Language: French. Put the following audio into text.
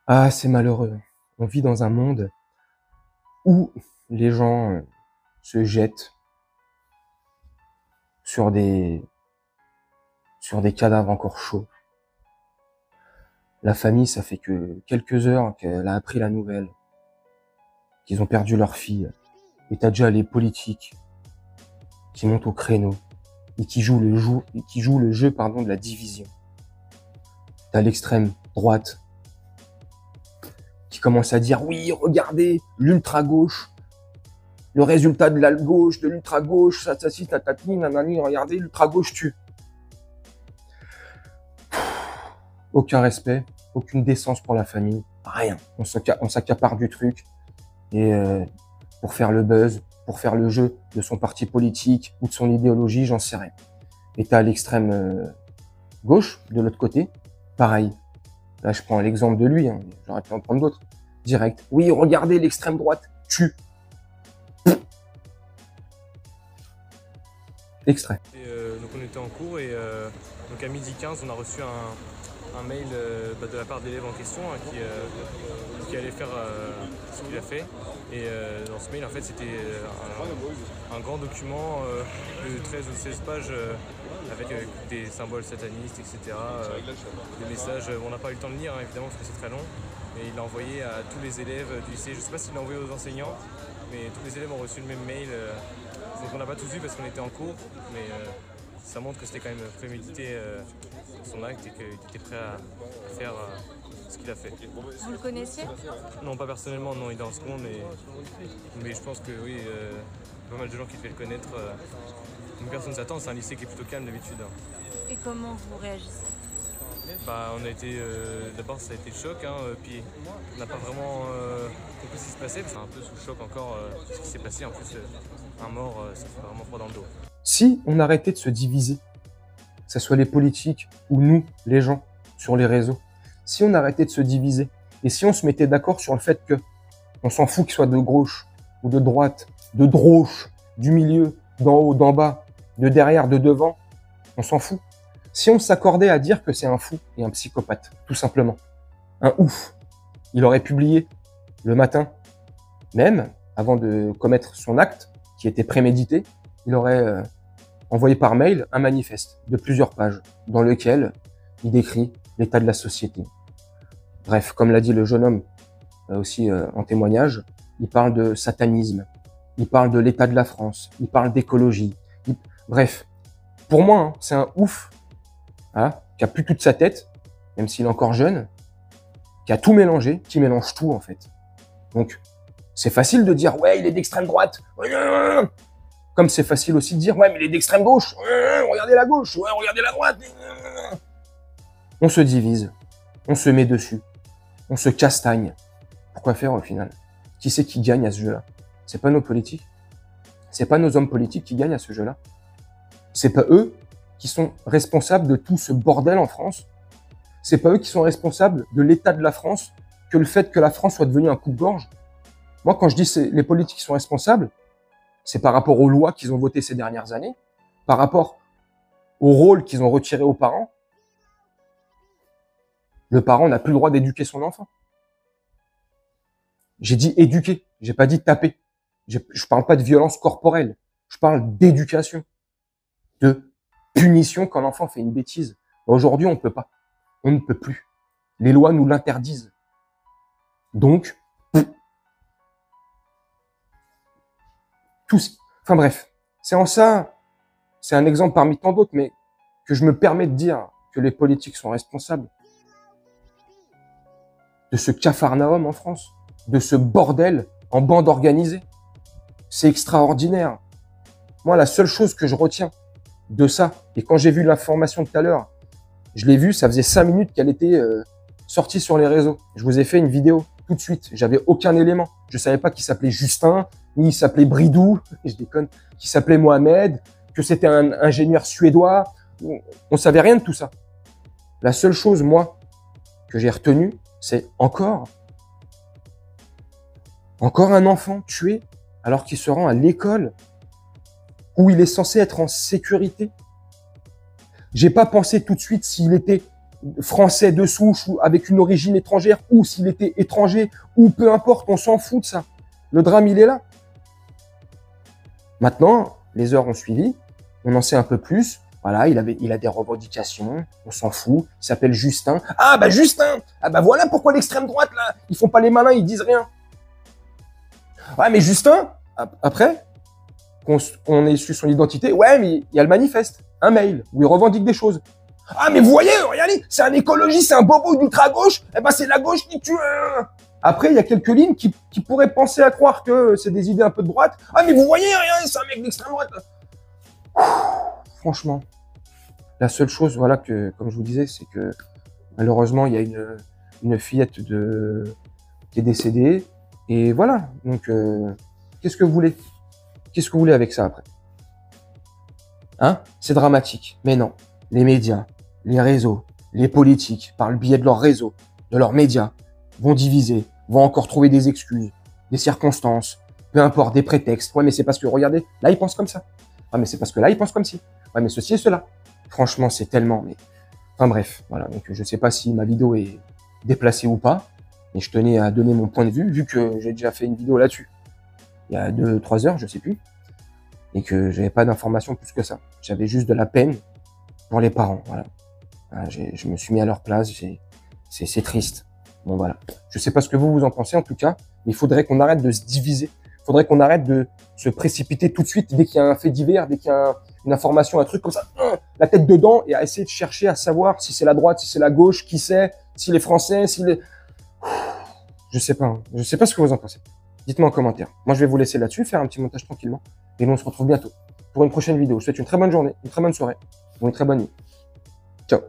Ah, c'est malheureux. On vit dans un monde où les gens se jettent sur des cadavres encore chauds. La famille, ça fait que quelques heures qu'elle a appris la nouvelle, qu'ils ont perdu leur fille. Et t'as déjà les politiques qui montent au créneau et qui jouent le jeu de la division. T'as l'extrême droite qui commence à dire oui, regardez, l'ultra-gauche, le résultat de la gauche, de l'ultra-gauche, ça, tatati, nanani, regardez, l'ultra-gauche tue. Aucun respect, aucune décence pour la famille, rien. On s'accapare du truc. Et pour faire le buzz, pour faire le jeu de son parti politique ou de son idéologie, j'en sais rien. Et t'as l'extrême gauche, de l'autre côté, pareil. Là, je prends l'exemple de lui, hein, j'aurais pu en prendre d'autres. Direct. Oui, regardez, l'extrême droite tue. Extrait. Donc on était en cours et donc à 12h15, on a reçu un mail de la part de l'élève en question qui allait faire ce qu'il a fait. Et dans ce mail, en fait, c'était un grand document de 13 ou 16 pages avec des symboles satanistes, etc. Des messages. On n'a pas eu le temps de lire, hein, évidemment, parce que c'est très long. Et il l'a envoyé à tous les élèves du lycée. Je ne sais pas s'il l'a envoyé aux enseignants, mais tous les élèves ont reçu le même mail. Donc on n'a pas tous vu parce qu'on était en cours, mais ça montre que c'était quand même prémédité son acte et qu'il était prêt à faire ce qu'il a fait. Vous le connaissiez? Non, pas personnellement, non, il est en seconde, mais je pense que oui, pas mal de gens qui devaient le connaître. Une personne s'attend, c'est un lycée qui est plutôt calme d'habitude. Et comment vous réagissez? Bah, on a été, d'abord ça a été le choc, hein, puis on n'a pas vraiment compris ce qui se passait, c'est un peu sous choc encore ce qui s'est passé, en plus un mort, ça fait vraiment froid dans le dos. Si on arrêtait de se diviser, que ce soit les politiques ou nous, les gens, sur les réseaux, si on arrêtait de se diviser, et si on se mettait d'accord sur le fait que on s'en fout qu'il soit de gauche ou de droite, de droche, du milieu, d'en haut, d'en bas, de derrière, de devant, on s'en fout. Si on s'accordait à dire que c'est un fou et un psychopathe, tout simplement, un ouf, il aurait publié le matin, même avant de commettre son acte, qui était prémédité, il aurait envoyé par mail un manifeste de plusieurs pages dans lequel il décrit l'état de la société. Bref, comme l'a dit le jeune homme aussi en témoignage, il parle de satanisme, il parle de l'état de la France, il parle d'écologie. Bref, pour moi, hein, c'est un ouf qui a plus toute sa tête, même s'il est encore jeune, qui a tout mélangé, qui mélange tout en fait. Donc, c'est facile de dire « ouais, il est d'extrême droite », comme c'est facile aussi de dire « ouais, mais il est d'extrême gauche, regardez la gauche, ouais, regardez la droite ». On se divise, on se met dessus, on se castagne. Pourquoi faire au final? Qui c'est qui gagne à ce jeu-là? C'est pas nos politiques, c'est pas nos hommes politiques qui gagnent à ce jeu-là. C'est pas eux qui sont responsables de tout ce bordel en France. C'est pas eux qui sont responsables de l'état de la France, que le fait que la France soit devenue un coupe-gorge. Moi, quand je dis que les politiques sont responsables, c'est par rapport aux lois qu'ils ont votées ces dernières années, par rapport au rôle qu'ils ont retiré aux parents. Le parent n'a plus le droit d'éduquer son enfant. J'ai dit éduquer, j'ai pas dit taper. Je parle pas de violence corporelle, je parle d'éducation, de punition quand l'enfant fait une bêtise. Aujourd'hui, on peut pas. On ne peut plus. Les lois nous l'interdisent. Donc, enfin bref, c'est en ça, c'est un exemple parmi tant d'autres, mais que je me permets de dire que les politiques sont responsables de ce capharnaüm en France, de ce bordel en bande organisée. C'est extraordinaire. Moi, la seule chose que je retiens de ça, et quand j'ai vu l'information tout à l'heure, je l'ai vue, ça faisait 5 minutes qu'elle était sortie sur les réseaux. Je vous ai fait une vidéo tout de suite. J'avais aucun élément. Je savais pas qu'il s'appelait Justin, ni il s'appelait Bridou, je déconne, qu'il s'appelait Mohamed, que c'était un ingénieur suédois. On savait rien de tout ça. La seule chose, moi, que j'ai retenue, c'est encore un enfant tué alors qu'il se rend à l'école où il est censé être en sécurité. J'ai pas pensé tout de suite s'il était français de souche ou avec une origine étrangère, ou s'il était étranger, ou peu importe, on s'en fout de ça. Le drame, il est là. Maintenant, les heures ont suivi, on en sait un peu plus. Voilà, il a des revendications, on s'en fout. Il s'appelle Justin. Ah bah Justin! Ah bah voilà pourquoi l'extrême droite, là, ils font pas les malins, ils disent rien. Ouais, mais Justin, après, qu'on ait su son identité, ouais, mais il y a le manifeste, un mail, où il revendique des choses. Ah, mais vous voyez, regardez, c'est un écologiste, c'est un bobo d'ultra-gauche, eh ben c'est la gauche qui tue. Après, il y a quelques lignes qui pourraient penser à croire que c'est des idées un peu de droite. Ah, mais vous voyez, rien, c'est un mec d'extrême droite. Franchement, la seule chose, voilà, que, comme je vous disais, c'est que malheureusement, il y a une fillette qui est décédée. Et voilà, donc, qu'est-ce que vous voulez? Qu'est-ce que vous voulez avec ça après? Hein? C'est dramatique. Mais non, les médias, les réseaux, les politiques, par le biais de leurs réseaux, de leurs médias, vont diviser, vont encore trouver des excuses, des circonstances, peu importe, des prétextes. Ouais, mais c'est parce que, regardez, là, ils pensent comme ça. Ouais, mais c'est parce que là, ils pensent comme ci. Ouais, mais ceci et cela. Franchement, c'est tellement, mais... Enfin bref, voilà. Donc, je sais pas si ma vidéo est déplacée ou pas, mais je tenais à donner mon point de vue, vu que j'ai déjà fait une vidéo là-dessus. Il y a 2-3 heures, je sais plus. Et que j'avais pas d'informations plus que ça. J'avais juste de la peine pour les parents, voilà. Voilà, je me suis mis à leur place, c'est triste. Bon, voilà. Je sais pas ce que vous en pensez, en tout cas, mais il faudrait qu'on arrête de se diviser. Il faudrait qu'on arrête de se précipiter tout de suite dès qu'il y a un fait divers, dès qu'il y a une information, un truc comme ça, la tête dedans, et à essayer de chercher à savoir si c'est la droite, si c'est la gauche, qui c'est, si les Français, si les... Je sais pas, hein. Je sais pas ce que vous en pensez. Dites-moi en commentaire. Moi, je vais vous laisser là-dessus, faire un petit montage tranquillement. Et nous, on se retrouve bientôt pour une prochaine vidéo. Je vous souhaite une très bonne journée, une très bonne soirée ou une très bonne nuit. Ciao.